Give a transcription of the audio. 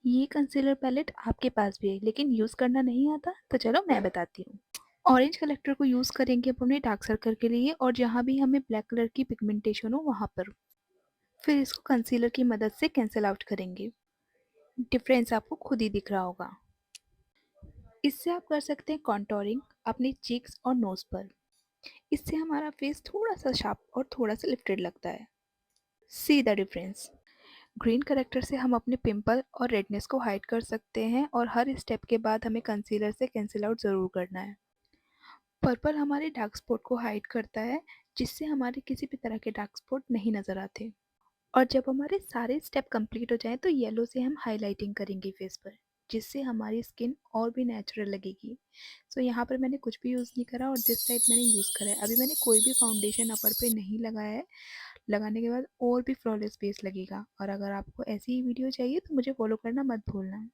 ये concealer palette आपके पास भी है लेकिन यूज़ करना नहीं आता? तो चलो मैं बताती हूँ। ऑरेंज कलेक्टर को यूज़ करेंगे हम अपने डार्क सर्कल के लिए और जहाँ भी हमें ब्लैक कलर की पिगमेंटेशन हो वहाँ पर। फिर इसको कंसीलर की मदद से कैंसल आउट करेंगे। डिफरेंस आपको खुद ही दिख रहा होगा। इससे आप कर सकते हैं कॉन्टोरिंग अपने चीक्स और नोज़ पर। इससे हमारा फेस थोड़ा-सा शार्प और थोड़ा-सा लिफ्टेड लगता है। See the difference. Green character से हम अपने पिंपल और रेडनेस को हाइड कर सकते हैं और हर स्टेप के बाद हमें कंसीलर से कैंसिल आउट ज़रूर करना है। पर्पल हमारे डार्क स्पॉट को हाइड करता है जिससे हमारे किसी भी तरह के डार्क स्पॉट नहीं नज़र आते। और जब हमारे सारे स्टेप कंप्लीट हो जाएं तो येलो से हम हाइलाइटिंग करेंगे फेस पर जिससे हमारी स्किन और भी नेचुरल लगेगी। सो यहाँ पर मैंने कुछ भी यूज़ नहीं करा और दिस साइड मैंने यूज़ करा है। अभी मैंने कोई भी फाउंडेशन अपर पे नहीं लगाया है। लगाने के बाद और भी फ्लॉलेस बेस लगेगा। और अगर आपको ऐसी ही वीडियो चाहिए तो मुझे फॉलो करना मत भूलना।